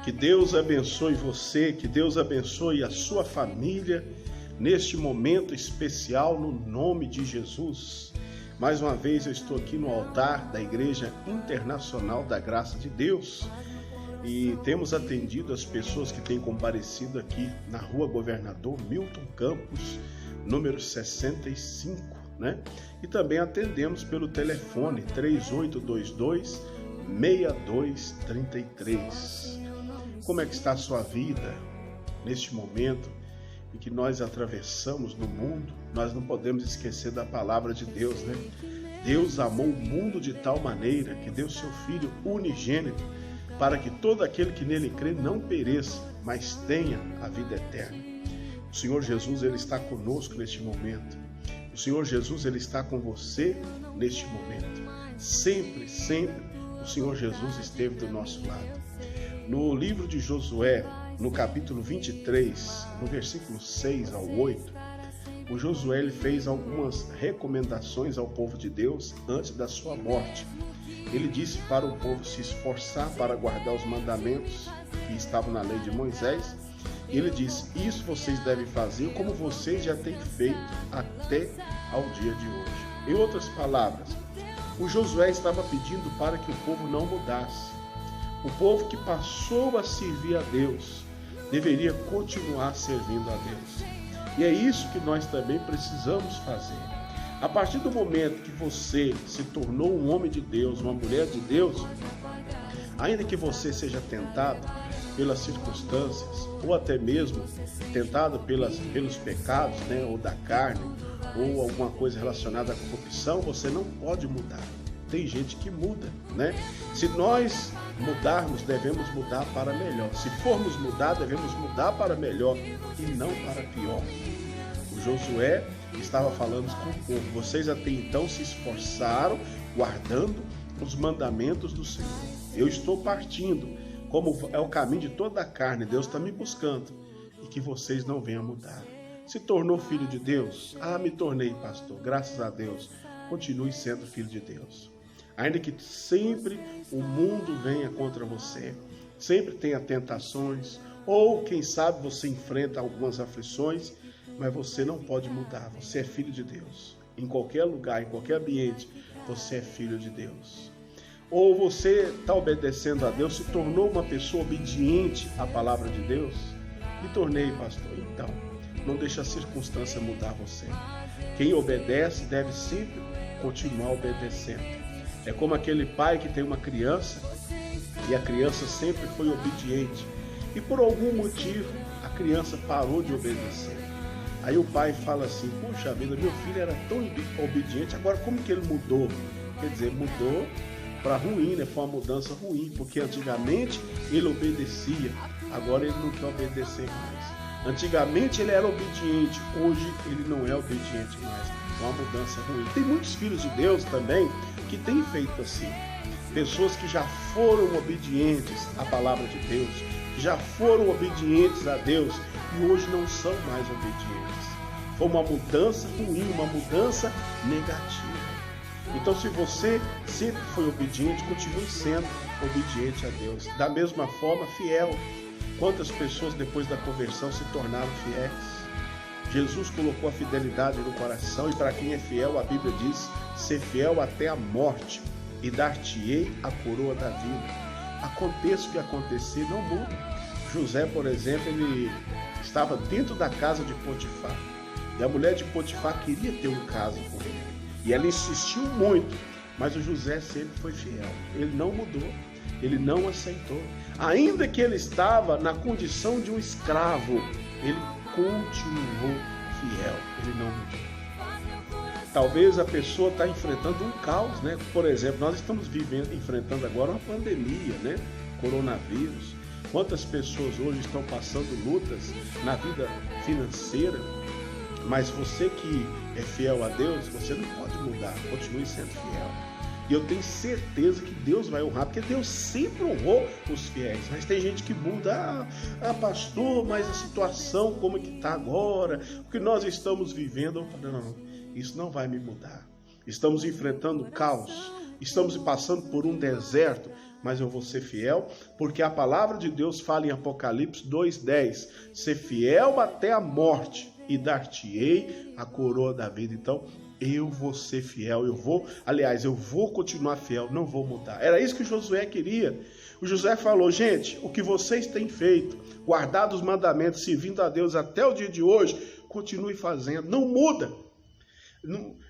Que Deus abençoe você, que Deus abençoe a sua família neste momento especial no nome de Jesus. Mais uma vez eu estou aqui no altar da Igreja Internacional da Graça de Deus e temos atendido as pessoas que têm comparecido aqui na Rua Governador Milton Campos, número 65, né? E também atendemos pelo telefone 3822-6233. Como é que está a sua vida neste momento em que nós atravessamos no mundo? Nós não podemos esquecer da palavra de Deus, né? Deus amou o mundo de tal maneira que deu seu Filho unigênito para que todo aquele que nele crê não pereça, mas tenha a vida eterna. O Senhor Jesus, Ele está conosco neste momento. O Senhor Jesus, Ele está com você neste momento. Sempre, sempre o Senhor Jesus esteve do nosso lado. No livro de Josué, no capítulo 23, no versículo 6 ao 8, o Josué ele fez algumas recomendações ao povo de Deus antes da sua morte. Ele disse para o povo se esforçar para guardar os mandamentos que estavam na lei de Moisés. E ele disse, isso vocês devem fazer como vocês já têm feito até ao dia de hoje. Em outras palavras, o Josué estava pedindo para que o povo não mudasse. O povo que passou a servir a Deus deveria continuar servindo a Deus. E é isso que nós também precisamos fazer. A partir do momento que você se tornou um homem de Deus, uma mulher de Deus, ainda que você seja tentado pelas circunstâncias, ou até mesmo tentado pelos pecados, né, ou da carne, ou alguma coisa relacionada à corrupção, você não pode mudar. Tem gente que muda, né? Se nós mudarmos, devemos mudar para melhor. Se formos mudar, devemos mudar para melhor e não para pior. O Josué estava falando com o povo. Vocês até então se esforçaram guardando os mandamentos do Senhor. Eu estou partindo, como é o caminho de toda a carne. Deus está me buscando e que vocês não venham mudar. Se tornou filho de Deus? Me tornei, pastor. Graças a Deus. Continue sendo filho de Deus. Ainda que sempre o mundo venha contra você, sempre tenha tentações, ou quem sabe você enfrenta algumas aflições, mas você não pode mudar, você é filho de Deus. Em qualquer lugar, em qualquer ambiente, você é filho de Deus. Ou você está obedecendo a Deus, se tornou uma pessoa obediente à palavra de Deus? Me tornei, pastor. Então, não deixe a circunstância mudar você. Quem obedece deve sempre continuar obedecendo. É como aquele pai que tem uma criança e a criança sempre foi obediente. E por algum motivo a criança parou de obedecer. Aí o pai fala assim, puxa vida, meu filho era tão obediente, agora como que ele mudou? Quer dizer, mudou para ruim, né? Foi uma mudança ruim, porque antigamente ele obedecia, agora ele não quer obedecer mais. Antigamente ele era obediente, hoje ele não é obediente mais. É uma mudança ruim. Tem muitos filhos de Deus também que têm feito assim. Pessoas que já foram obedientes à palavra de Deus, que já foram obedientes a Deus e hoje não são mais obedientes. Foi uma mudança ruim, uma mudança negativa. Então, se você sempre foi obediente, continue sendo obediente a Deus. Da mesma forma, fiel. Quantas pessoas depois da conversão se tornaram fiéis? Jesus colocou a fidelidade no coração, e para quem é fiel, a Bíblia diz: ser fiel até a morte, e dar-te-ei a coroa da vida. Aconteça o que acontecer, não muda. José, por exemplo, ele estava dentro da casa de Potifar, e a mulher de Potifar queria ter um caso com ele, e ela insistiu muito, mas o José sempre foi fiel. Ele não mudou, ele não aceitou. Ainda que ele estava na condição de um escravo, ele continuou fiel, ele não mudou. Talvez a pessoa está enfrentando um caos, né? Por exemplo, nós estamos enfrentando agora uma pandemia, né? Coronavírus. Quantas pessoas hoje estão passando lutas na vida financeira, mas você que é fiel a Deus, você não pode mudar, continue sendo fiel. E eu tenho certeza que Deus vai honrar, porque Deus sempre honrou os fiéis. Mas tem gente que muda, pastor, mas a situação como é que está agora, o que nós estamos vivendo, não, isso não vai me mudar. Estamos enfrentando caos, estamos passando por um deserto, mas eu vou ser fiel, porque a palavra de Deus fala em Apocalipse 2:10, ser fiel até a morte, e dar-te-ei a coroa da vida. Então, eu vou ser fiel, eu vou continuar fiel, não vou mudar. Era isso que Josué queria. O Josué falou: gente, o que vocês têm feito, guardado os mandamentos, servindo a Deus até o dia de hoje, continue fazendo, não muda.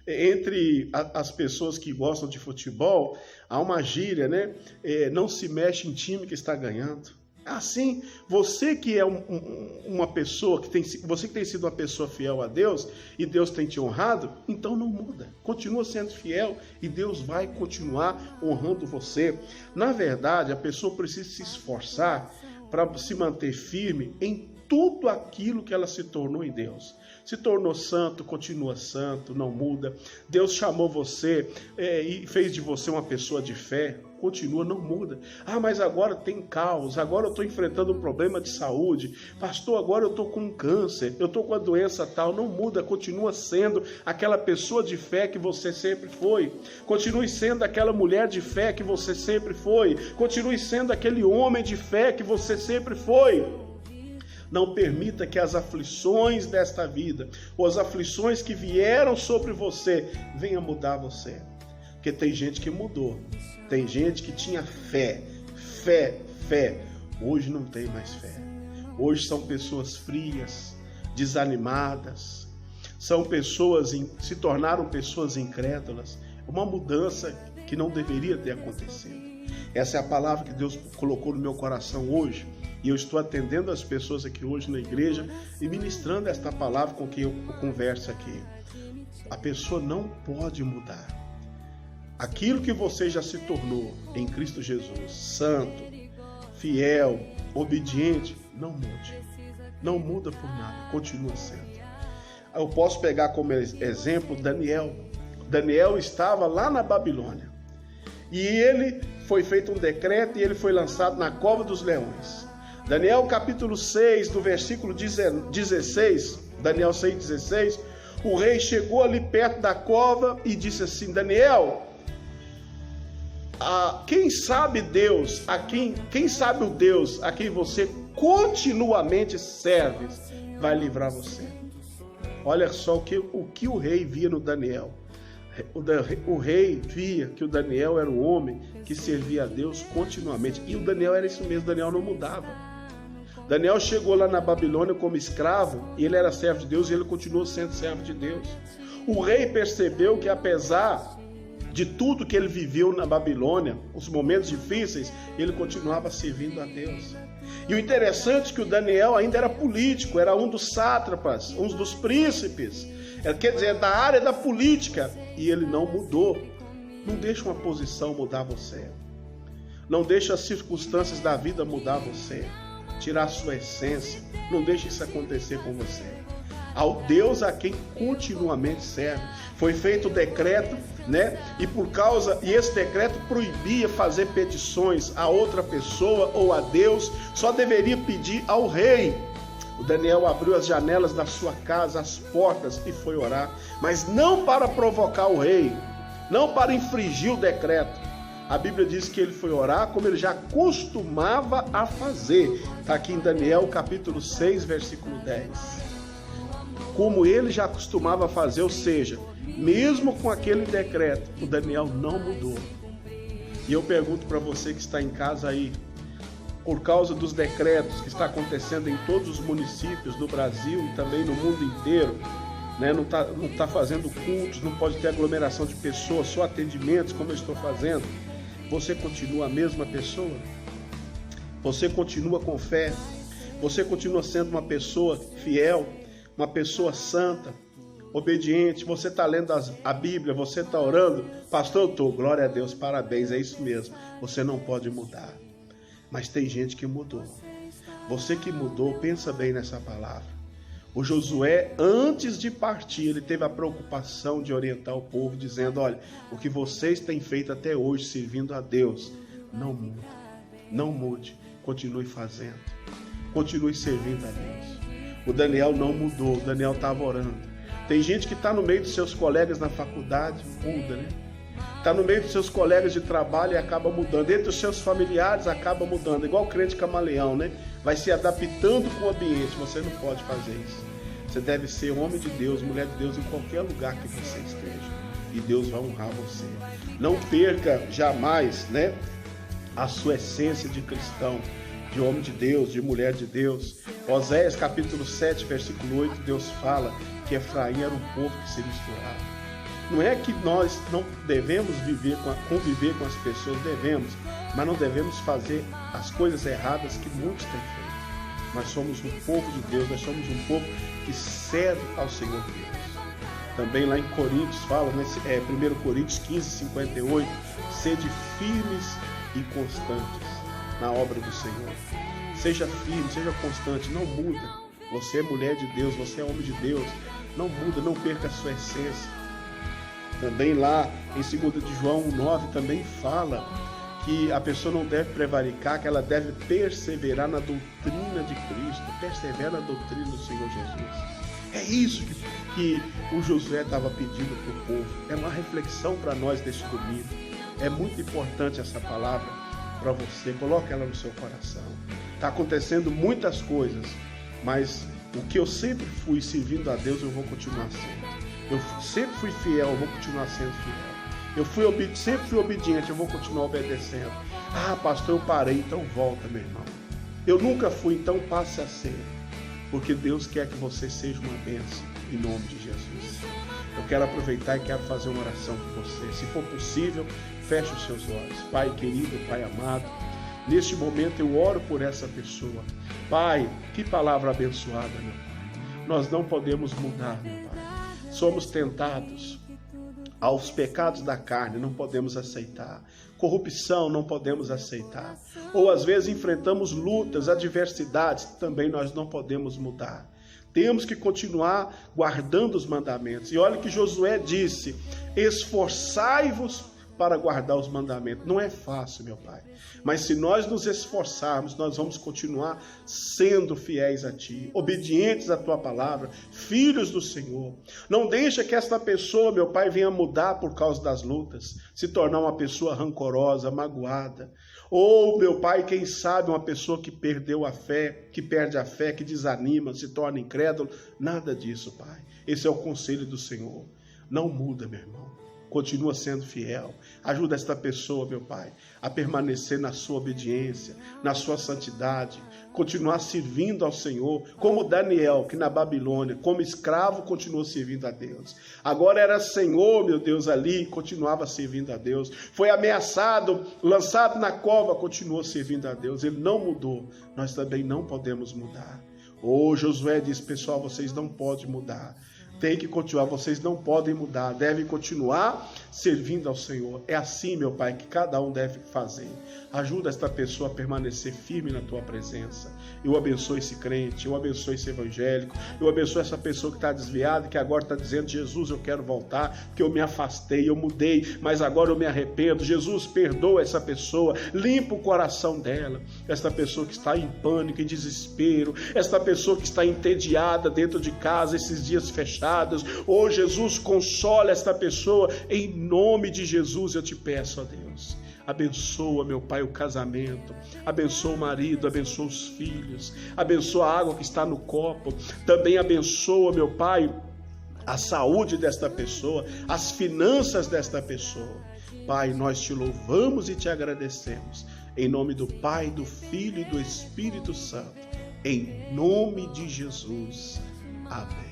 Entre as pessoas que gostam de futebol, há uma gíria, né? Não se mexe em time que está ganhando. Assim, você que é uma pessoa você que tem sido uma pessoa fiel a Deus, e Deus tem te honrado, então não muda, continua sendo fiel, e Deus vai continuar honrando você. Na verdade, a pessoa precisa se esforçar para se manter firme em tudo aquilo que ela se tornou em Deus. Se tornou santo, continua santo, não muda. Deus chamou você e fez de você uma pessoa de fé, continua, não muda. Mas agora tem caos, agora eu estou enfrentando um problema de saúde. Pastor, agora eu estou com um câncer, eu estou com a doença tal. Não muda, continua sendo aquela pessoa de fé que você sempre foi. Continue sendo aquela mulher de fé que você sempre foi. Continue sendo aquele homem de fé que você sempre foi. Não permita que as aflições desta vida, ou as aflições que vieram sobre você, venham mudar você. Porque tem gente que mudou. Tem gente que tinha fé. Hoje não tem mais fé. Hoje são pessoas frias, desanimadas. Se tornaram pessoas incrédulas. É uma mudança que não deveria ter acontecido. Essa é a palavra que Deus colocou no meu coração hoje. E eu estou atendendo as pessoas aqui hoje na igreja e ministrando esta palavra com quem eu converso aqui. A pessoa não pode mudar. Aquilo que você já se tornou em Cristo Jesus, santo, fiel, obediente, não mude. Não muda por nada, continua sendo. Eu posso pegar como exemplo Daniel. Daniel estava lá na Babilônia. E ele foi feito um decreto e ele foi lançado na cova dos leões. Daniel capítulo 6, do versículo 16, Daniel 6,16, o rei chegou ali perto da cova e disse assim: Daniel, quem sabe Deus, quem sabe o Deus a quem você continuamente serve, vai livrar você. Olha só o que o rei via no Daniel. O rei via que o Daniel era um homem que servia a Deus continuamente. E o Daniel era isso mesmo, Daniel não mudava. Daniel chegou lá na Babilônia como escravo, e ele era servo de Deus e ele continuou sendo servo de Deus. O rei percebeu que apesar de tudo que ele viveu na Babilônia, os momentos difíceis, ele continuava servindo a Deus. E o interessante é que o Daniel ainda era político, era um dos sátrapas, um dos príncipes, quer dizer, da área da política, e ele não mudou. Não deixa uma posição mudar você. Não deixa as circunstâncias da vida mudar você, tirar a sua essência. Não deixe isso acontecer com você. Ao Deus a quem continuamente serve. Foi feito o decreto, né? E esse decreto proibia fazer petições a outra pessoa ou a Deus, só deveria pedir ao rei. O Daniel abriu as janelas da sua casa, as portas, e foi orar, mas não para provocar o rei, não para infringir o decreto. A Bíblia diz que ele foi orar como ele já costumava a fazer. Está aqui em Daniel capítulo 6, versículo 10. Como ele já costumava fazer, ou seja, mesmo com aquele decreto, o Daniel não mudou. E eu pergunto para você que está em casa aí, por causa dos decretos que está acontecendo em todos os municípios do Brasil e também no mundo inteiro, né? Não tá fazendo cultos, não pode ter aglomeração de pessoas, só atendimentos como eu estou fazendo. Você continua a mesma pessoa? Você continua com fé? Você continua sendo uma pessoa fiel, uma pessoa santa, obediente? Você está lendo a Bíblia, você está orando? Pastor, eu estou, glória a Deus, parabéns, é isso mesmo. Você não pode mudar. Mas tem gente que mudou. Você que mudou, pensa bem nessa palavra. O Josué, antes de partir, ele teve a preocupação de orientar o povo, dizendo: olha, o que vocês têm feito até hoje, servindo a Deus, não muda, não mude, continue fazendo, continue servindo a Deus. O Daniel não mudou, o Daniel estava orando. Tem gente que está no meio dos seus colegas na faculdade, muda, né? Está no meio dos seus colegas de trabalho e acaba mudando. Entre os seus familiares acaba mudando. Igual o crente camaleão, né? Vai se adaptando com o ambiente. Você não pode fazer isso. Você deve ser homem de Deus, mulher de Deus em qualquer lugar que você esteja. E Deus vai honrar você. Não perca jamais, né, a sua essência de cristão, de homem de Deus, de mulher de Deus. Oséias capítulo 7, versículo 8, Deus fala que Efraim era um povo que se misturava. Não é que nós não devemos conviver com as pessoas, devemos, mas não devemos fazer as coisas erradas que muitos têm feito. Nós somos um povo de Deus, nós somos um povo que serve ao Senhor Deus. Também lá em Coríntios fala, 1 Coríntios 15, 58, sede firmes e constantes na obra do Senhor. Seja firme, seja constante, não muda. Você é mulher de Deus, você é homem de Deus, não muda, não perca a sua essência. Também lá em 2 de João 9 também fala que a pessoa não deve prevaricar, que ela deve perseverar na doutrina de Cristo, persevera na doutrina do Senhor Jesus. É isso que o Josué estava pedindo para o povo. É uma reflexão para nós deste domingo. É muito importante essa palavra para você, coloque ela no seu coração. Está acontecendo muitas coisas, mas o que eu sempre fui servindo a Deus, eu vou continuar sendo. Eu sempre fui fiel, eu vou continuar sendo fiel. Eu sempre fui obediente, eu vou continuar obedecendo. Ah, pastor, eu parei, então volta, meu irmão. Eu nunca fui, então passe a ser. Porque Deus quer que você seja uma bênção, em nome de Jesus. Eu quero aproveitar e quero fazer uma oração por você. Se for possível, feche os seus olhos. Pai querido, Pai amado, neste momento eu oro por essa pessoa. Pai, que palavra abençoada, meu Pai. Nós não podemos mudar, meu Pai. Somos tentados aos pecados da carne, não podemos aceitar. Corrupção, não podemos aceitar. Ou às vezes enfrentamos lutas, adversidades, também nós não podemos mudar. Temos que continuar guardando os mandamentos. E olha que Josué disse: esforçai-vos para guardar os mandamentos. Não é fácil, meu Pai. Mas se nós nos esforçarmos, nós vamos continuar sendo fiéis a Ti, obedientes à Tua palavra, filhos do Senhor. Não deixa que esta pessoa, meu Pai, venha mudar por causa das lutas, se tornar uma pessoa rancorosa, magoada. Ou, meu Pai, quem sabe uma pessoa que perdeu a fé, que perde a fé, que desanima, se torna incrédulo. Nada disso, Pai. Esse é o conselho do Senhor. Não muda, meu irmão. Continua sendo fiel. Ajuda esta pessoa, meu Pai, a permanecer na sua obediência, na sua santidade, continuar servindo ao Senhor, como Daniel, que na Babilônia, como escravo, continuou servindo a Deus. Agora era Senhor, meu Deus, ali, continuava servindo a Deus. Foi ameaçado, lançado na cova, continuou servindo a Deus. Ele não mudou. Nós também não podemos mudar. Josué disse: pessoal, vocês não podem mudar. Tem que continuar, vocês não podem mudar, devem continuar servindo ao Senhor. É assim, meu Pai, que cada um deve fazer. Ajuda esta pessoa a permanecer firme na Tua presença. Eu abençoo esse crente, eu abençoo esse evangélico, eu abençoo essa pessoa que está desviada, que agora está dizendo: Jesus, eu quero voltar, porque eu me afastei, eu mudei, mas agora eu me arrependo. Jesus, perdoa essa pessoa, limpa o coração dela. Esta pessoa que está em pânico, em desespero, esta pessoa que está entediada dentro de casa, esses dias fechados, pecados. Oh Jesus, consola esta pessoa, em nome de Jesus eu te peço, ó Deus. Abençoa, meu Pai, o casamento, abençoa o marido, abençoa os filhos, abençoa a água que está no copo, também abençoa, meu Pai, a saúde desta pessoa, as finanças desta pessoa. Pai, nós te louvamos e te agradecemos, em nome do Pai, do Filho e do Espírito Santo, em nome de Jesus. Amém.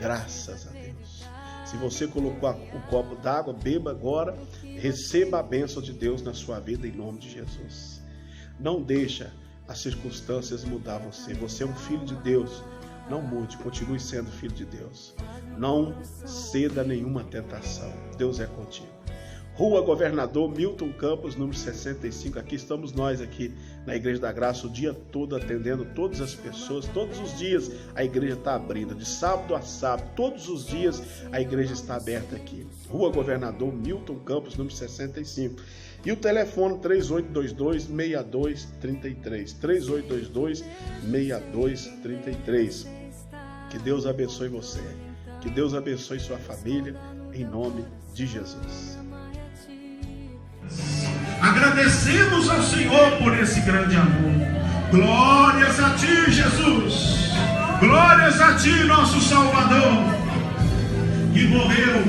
Graças a Deus. Se você colocou o copo d'água, beba agora, receba a bênção de Deus na sua vida em nome de Jesus. Não deixa as circunstâncias mudar você. Você é um filho de Deus. Não mude, continue sendo filho de Deus. Não ceda a nenhuma tentação. Deus é contigo. Rua Governador Milton Campos, número 65. Aqui estamos nós aqui na Igreja da Graça o dia todo atendendo todas as pessoas. Todos os dias a igreja está abrindo, de sábado a sábado. Todos os dias a igreja está aberta aqui. Rua Governador Milton Campos, número 65. E o telefone 3822-6233. 3822-6233. Que Deus abençoe você. Que Deus abençoe sua família, em nome de Jesus. Agradecemos ao Senhor por esse grande amor. Glórias a ti, Jesus. Glórias a ti, nosso Salvador, que morreu,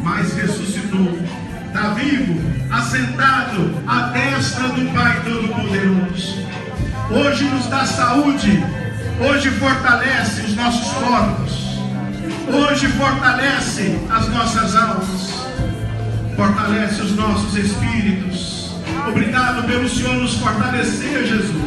mas ressuscitou. Está vivo, assentado à destra do Pai Todo-Poderoso. Hoje nos dá saúde. Hoje fortalece os nossos corpos. Hoje fortalece as nossas almas. Fortalece os nossos espíritos. Obrigado pelo Senhor nos fortalecer, Jesus.